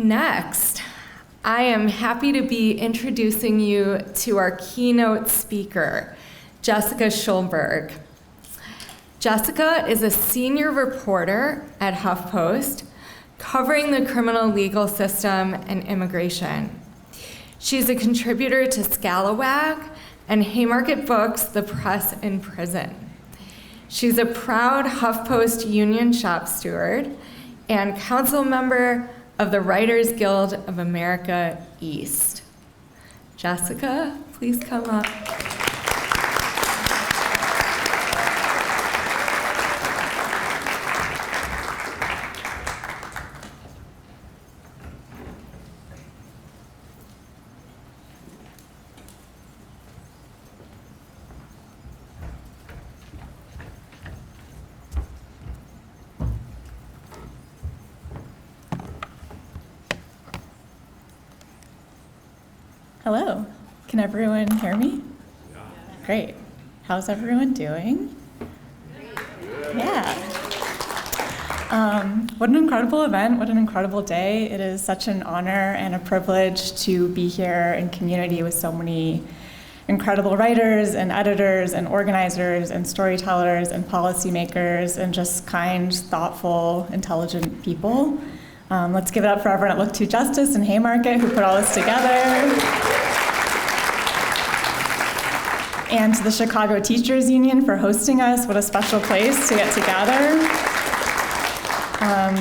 Next, I am happy to be introducing you to our keynote speaker, Jessica Schulberg. Jessica is a senior reporter at HuffPost, covering the criminal legal system and immigration. She's a contributor to Scalawag and Haymarket books, The Press in Prison. She's a proud HuffPost Union shop steward and council member of the Writers Guild of America East. Jessica, please come up. Hello, can everyone hear me? Yeah. Great. How's everyone doing? Yeah. What an incredible event, what an incredible day. It is such an honor and a privilege to be here in community with so many incredible writers and editors and organizers and storytellers and policymakers and just kind, thoughtful, intelligent people. Let's give it up for everyone at Look to Justice and Haymarket who put all this together. And to the Chicago Teachers Union for hosting us. What a special place to get together.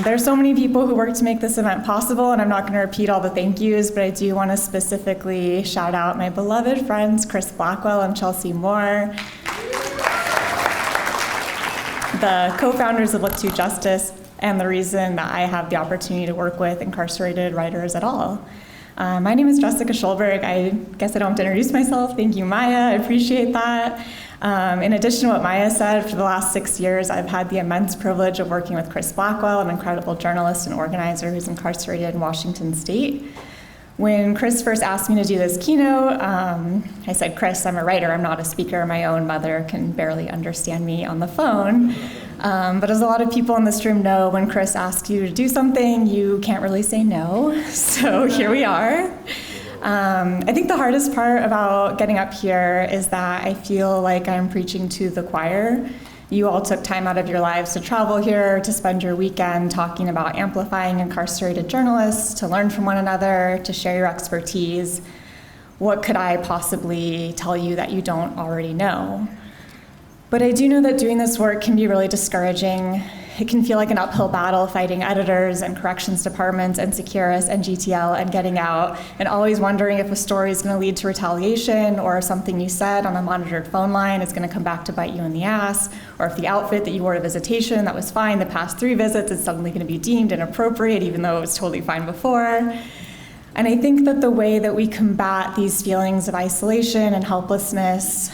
There's so many people who work to make this event possible, and I'm not going to repeat all the thank yous, but I do want to specifically shout out my beloved friends, Chris Blackwell and Chelsea Moore, the co-founders of Look to Justice, and the reason that I have the opportunity to work with incarcerated writers at all. My name is Jessica Schulberg. I guess I don't have to introduce myself. Thank you, Maya. I appreciate that. In addition to what Maya said, for the last 6 years, I've had the immense privilege of working with Chris Blackwell, an incredible journalist and organizer who's incarcerated in Washington State. When Chris first asked me to do this keynote, I said, Chris, I'm a writer, I'm not a speaker. My own mother can barely understand me on the phone. But as a lot of people in this room know, when Chris asks you to do something, you can't really say no. So here we are. I think the hardest part about getting up here is that I feel like I'm preaching to the choir. You all took time out of your lives to travel here, to spend your weekend talking about amplifying incarcerated journalists, to learn from one another, to share your expertise. What could I possibly tell you that you don't already know? But I do know that doing this work can be really discouraging. It can feel like an uphill battle fighting editors and corrections departments and Securus and GTL and getting out and always wondering if a story is going to lead to retaliation or something you said on a monitored phone line is going to come back to bite you in the ass, or if the outfit that you wore to visitation that was fine the past 3 visits is suddenly going to be deemed inappropriate even though it was totally fine before. And I think that the way that we combat these feelings of isolation and helplessness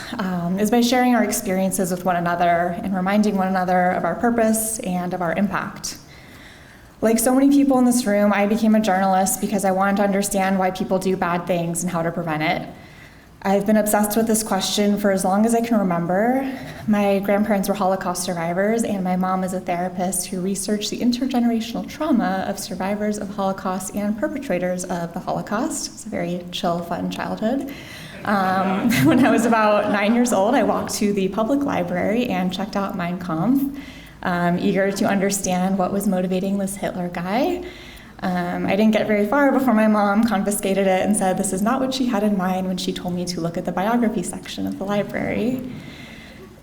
is by sharing our experiences with one another and reminding one another of our purpose and of our impact. Like so many people in this room, I became a journalist because I wanted to understand why people do bad things and how to prevent it. I've been obsessed with this question for as long as I can remember. My grandparents were Holocaust survivors, and my mom is a therapist who researched the intergenerational trauma of survivors of Holocaust and perpetrators of the Holocaust. It's a very chill, fun childhood. When I was about 9 years old, I walked to the public library and checked out Mein Kampf, eager to understand what was motivating this Hitler guy. I didn't get very far before my mom confiscated it and said this is not what she had in mind when she told me to look at the biography section of the library.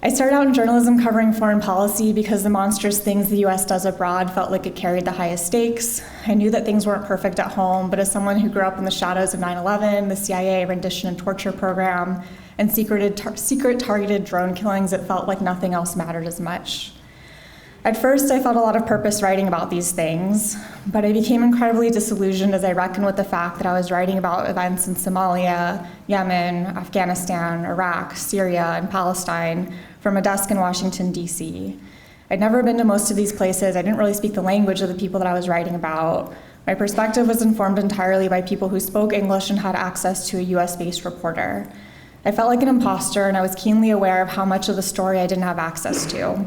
I started out in journalism covering foreign policy because the monstrous things the US does abroad felt like it carried the highest stakes. I knew that things weren't perfect at home, but as someone who grew up in the shadows of 9/11, the CIA rendition and torture program, and secret targeted drone killings, it felt like nothing else mattered as much. At first, I felt a lot of purpose writing about these things, but I became incredibly disillusioned as I reckoned with the fact that I was writing about events in Somalia, Yemen, Afghanistan, Iraq, Syria, and Palestine from a desk in Washington, D.C. I'd never been to most of these places. I didn't really speak the language of the people that I was writing about. My perspective was informed entirely by people who spoke English and had access to a US-based reporter. I felt like an imposter, and I was keenly aware of how much of the story I didn't have access to.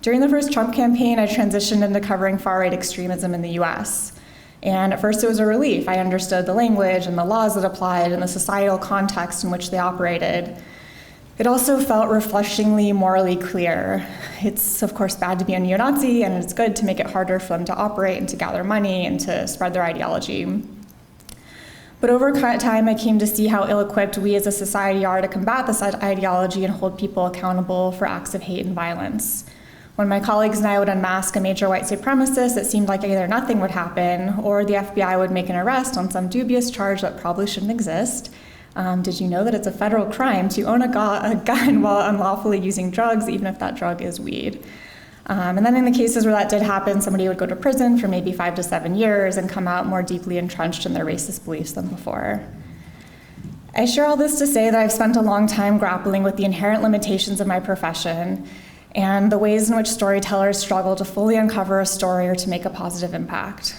During the first Trump campaign, I transitioned into covering far-right extremism in the US. And at first it was a relief. I understood the language and the laws that applied and the societal context in which they operated. It also felt refreshingly morally clear. It's, of course, bad to be a neo-Nazi, and it's good to make it harder for them to operate and to gather money and to spread their ideology. But over time, I came to see how ill-equipped we as a society are to combat this ideology and hold people accountable for acts of hate and violence. When my colleagues and I would unmask a major white supremacist, it seemed like either nothing would happen or the FBI would make an arrest on some dubious charge that probably shouldn't exist. Did you know that it's a federal crime to own a gun while unlawfully using drugs, even if that drug is weed? And then in the cases where that did happen, somebody would go to prison for maybe 5 to 7 years and come out more deeply entrenched in their racist beliefs than before. I share all this to say that I've spent a long time grappling with the inherent limitations of my profession and the ways in which storytellers struggle to fully uncover a story or to make a positive impact.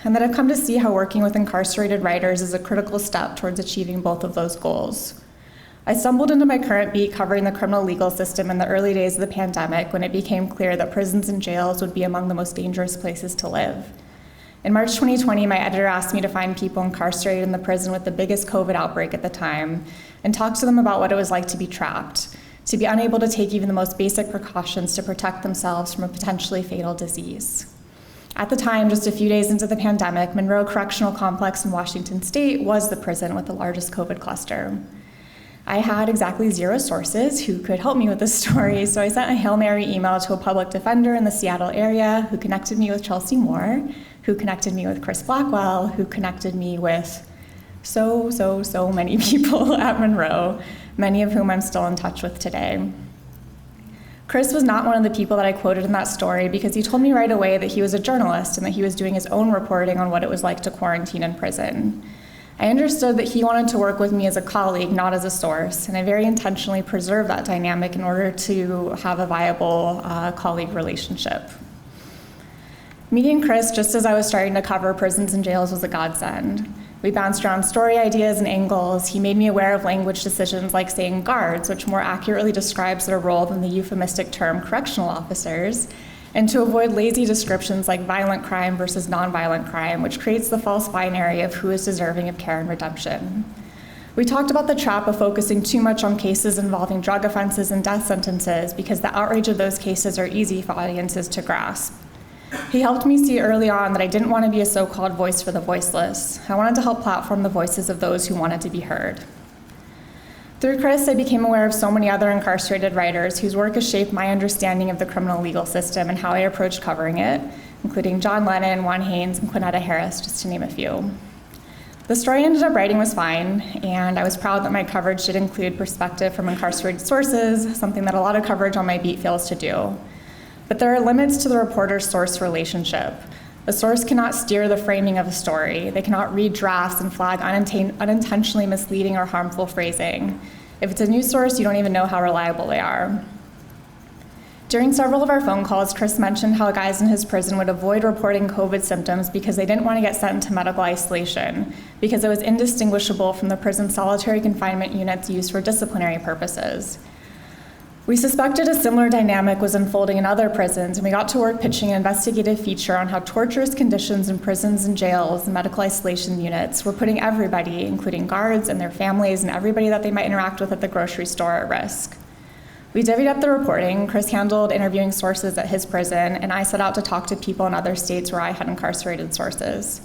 And that I've come to see how working with incarcerated writers is a critical step towards achieving both of those goals. I stumbled into my current beat covering the criminal legal system in the early days of the pandemic when it became clear that prisons and jails would be among the most dangerous places to live. In March 2020, my editor asked me to find people incarcerated in the prison with the biggest COVID outbreak at the time and talk to them about what it was like to be trapped, to be unable to take even the most basic precautions to protect themselves from a potentially fatal disease. At the time, just a few days into the pandemic, Monroe Correctional Complex in Washington State was the prison with the largest COVID cluster. I had exactly 0 sources who could help me with this story, so I sent a Hail Mary email to a public defender in the Seattle area who connected me with Chelsea Moore, who connected me with Chris Blackwell, who connected me with so many people at Monroe, many of whom I'm still in touch with today. Chris was not one of the people that I quoted in that story because he told me right away that he was a journalist and that he was doing his own reporting on what it was like to quarantine in prison. I understood that he wanted to work with me as a colleague, not as a source, and I very intentionally preserved that dynamic in order to have a viable colleague relationship. Meeting Chris just as I was starting to cover prisons and jails was a godsend. We bounced around story ideas and angles. He made me aware of language decisions like saying guards, which more accurately describes their role than the euphemistic term correctional officers, and to avoid lazy descriptions like violent crime versus nonviolent crime, which creates the false binary of who is deserving of care and redemption. We talked about the trap of focusing too much on cases involving drug offenses and death sentences because the outrage of those cases are easy for audiences to grasp. He helped me see early on that I didn't want to be a so-called voice for the voiceless. I wanted to help platform the voices of those who wanted to be heard. Through Chris, I became aware of so many other incarcerated writers whose work has shaped my understanding of the criminal legal system and how I approached covering it, including John Lennon, Juan Haynes, and Quinetta Harris, just to name a few. The story I ended up writing was fine, and I was proud that my coverage did include perspective from incarcerated sources, something that a lot of coverage on my beat fails to do. But there are limits to the reporter-source relationship. A source cannot steer the framing of a story. They cannot read drafts and flag unintentionally misleading or harmful phrasing. If it's a news source, you don't even know how reliable they are. During several of our phone calls, Chris mentioned how guys in his prison would avoid reporting COVID symptoms because they didn't want to get sent into medical isolation, because it was indistinguishable from the prison solitary confinement units used for disciplinary purposes. We suspected a similar dynamic was unfolding in other prisons, and we got to work pitching an investigative feature on how torturous conditions in prisons and jails and medical isolation units were putting everybody, including guards and their families and everybody that they might interact with at the grocery store, at risk. We divvied up the reporting. Chris handled interviewing sources at his prison, and I set out to talk to people in other states where I had incarcerated sources.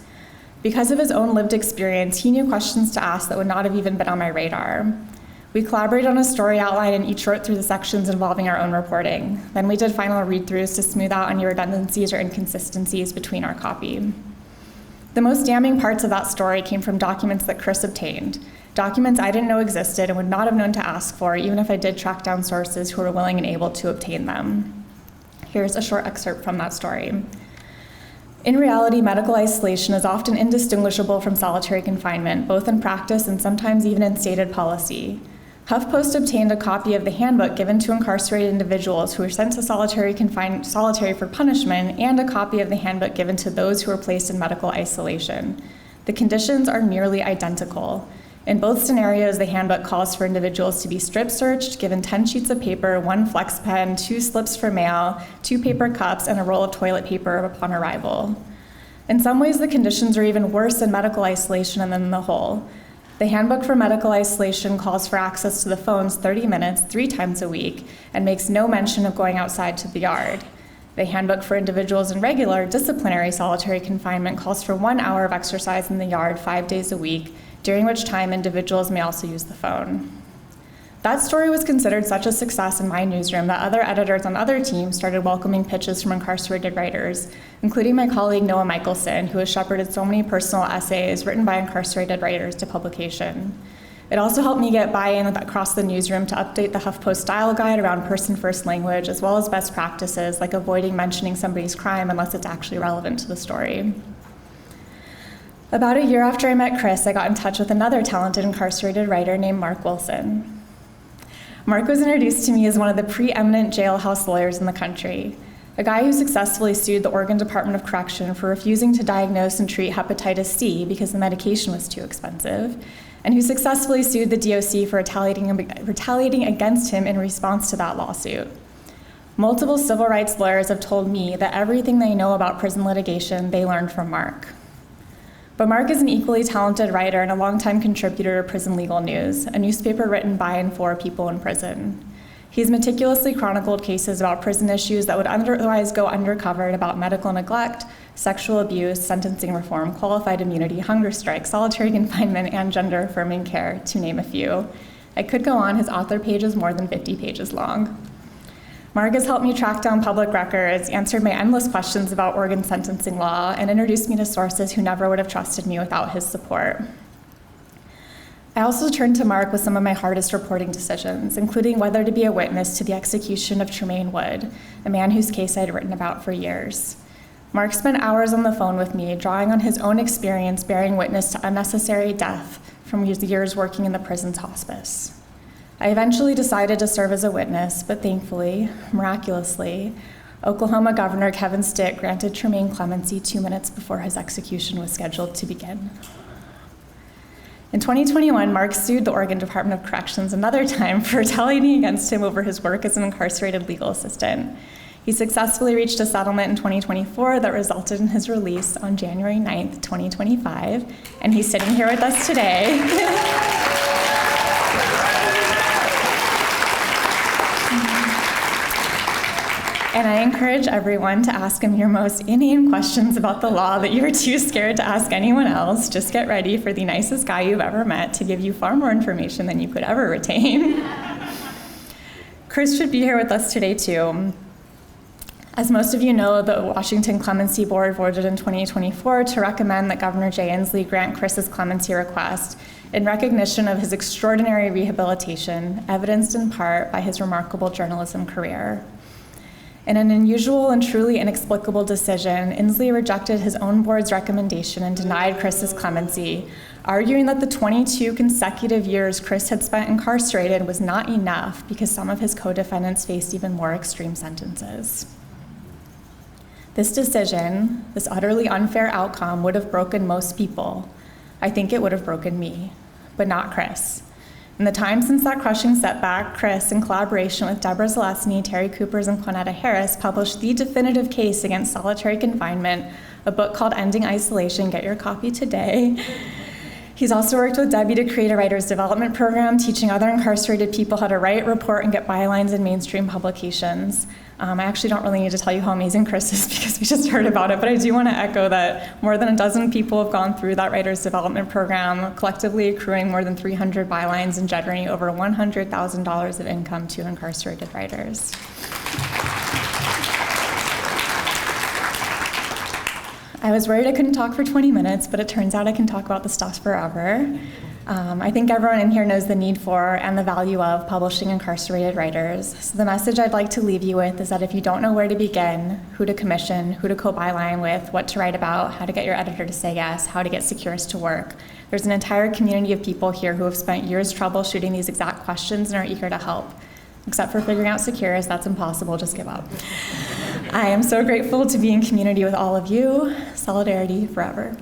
Because of his own lived experience, he knew questions to ask that would not have even been on my radar. We collaborated on a story outline and each wrote through the sections involving our own reporting. Then we did final read-throughs to smooth out any redundancies or inconsistencies between our copy. The most damning parts of that story came from documents that Chris obtained, documents I didn't know existed and would not have known to ask for, even if I did track down sources who were willing and able to obtain them. Here's a short excerpt from that story. In reality, medical isolation is often indistinguishable from solitary confinement, both in practice and sometimes even in stated policy. HuffPost obtained a copy of the handbook given to incarcerated individuals who were sent to solitary for punishment, and a copy of the handbook given to those who were placed in medical isolation. The conditions are nearly identical. In both scenarios, the handbook calls for individuals to be strip searched, given 10 sheets of paper, 1 flex pen, 2 slips for mail, 2 paper cups, and a roll of toilet paper upon arrival. In some ways, the conditions are even worse in medical isolation than in the whole. The Handbook for Medical Isolation calls for access to the phones 30 minutes, 3 times a week, and makes no mention of going outside to the yard. The Handbook for Individuals in Regular Disciplinary Solitary Confinement calls for 1 hour of exercise in the yard 5 days a week, during which time individuals may also use the phone. That story was considered such a success in my newsroom that other editors on other teams started welcoming pitches from incarcerated writers, including my colleague Noah Michelson, who has shepherded so many personal essays written by incarcerated writers to publication. It also helped me get buy-in across the newsroom to update the HuffPost style guide around person-first language, as well as best practices like avoiding mentioning somebody's crime unless it's actually relevant to the story. About a year after I met Chris, I got in touch with another talented incarcerated writer named Mark Wilson. Mark was introduced to me as one of the preeminent jailhouse lawyers in the country, a guy who successfully sued the Oregon Department of Correction for refusing to diagnose and treat hepatitis C because the medication was too expensive, and who successfully sued the DOC for retaliating against him in response to that lawsuit. Multiple civil rights lawyers have told me that everything they know about prison litigation they learned from Mark. But Mark is an equally talented writer and a longtime contributor to Prison Legal News, a newspaper written by and for people in prison. He's meticulously chronicled cases about prison issues that would otherwise go undercovered about medical neglect, sexual abuse, sentencing reform, qualified immunity, hunger strikes, solitary confinement, and gender-affirming care, to name a few. I could go on. His author page is more than 50 pages long. Mark has helped me track down public records, answered my endless questions about Oregon sentencing law, and introduced me to sources who never would have trusted me without his support. I also turned to Mark with some of my hardest reporting decisions, including whether to be a witness to the execution of Tremaine Wood, a man whose case I'd written about for years. Mark spent hours on the phone with me, drawing on his own experience bearing witness to unnecessary death from his years working in the prison's hospice. I eventually decided to serve as a witness, but thankfully, miraculously, Oklahoma Governor Kevin Stitt granted Tremaine clemency 2 minutes before his execution was scheduled to begin. In 2021, Mark sued the Oregon Department of Corrections another time for retaliating against him over his work as an incarcerated legal assistant. He successfully reached a settlement in 2024 that resulted in his release on January 9th, 2025, and he's sitting here with us today. And I encourage everyone to ask him your most inane questions about the law that you are too scared to ask anyone else. Just get ready for the nicest guy you've ever met to give you far more information than you could ever retain. Chris should be here with us today, too. As most of you know, the Washington Clemency Board voted in 2024 to recommend that Governor Jay Inslee grant Chris's clemency request in recognition of his extraordinary rehabilitation, evidenced in part by his remarkable journalism career. In an unusual and truly inexplicable decision, Inslee rejected his own board's recommendation and denied Chris's clemency, arguing that the 22 consecutive years Chris had spent incarcerated was not enough because some of his co-defendants faced even more extreme sentences. This decision, this utterly unfair outcome, would have broken most people. I think it would have broken me, but not Chris. In the time since that crushing setback, Chris, in collaboration with Deborah Zalesny, Terry Coopers, and Quanetta Harris, published the definitive case against solitary confinement, a book called Ending Isolation. Get your copy today. He's also worked with Debbie to create a writer's development program, teaching other incarcerated people how to write, report, and get bylines in mainstream publications. I actually don't really need to tell you how amazing Chris is because we just heard about it, but I do want to echo that more than a dozen people have gone through that writer's development program, collectively accruing more than 300 bylines and generating over $100,000 of income to incarcerated writers. I was worried I couldn't talk for 20 minutes, but it turns out I can talk about this stuff forever. I think everyone in here knows the need for and the value of publishing incarcerated writers. So the message I'd like to leave you with is that if you don't know where to begin, who to commission, who to co-byline with, what to write about, how to get your editor to say yes, how to get Securus to work, there's an entire community of people here who have spent years troubleshooting these exact questions and are eager to help. Except for figuring out Securus, that's impossible, just give up. I am so grateful to be in community with all of you. Solidarity forever.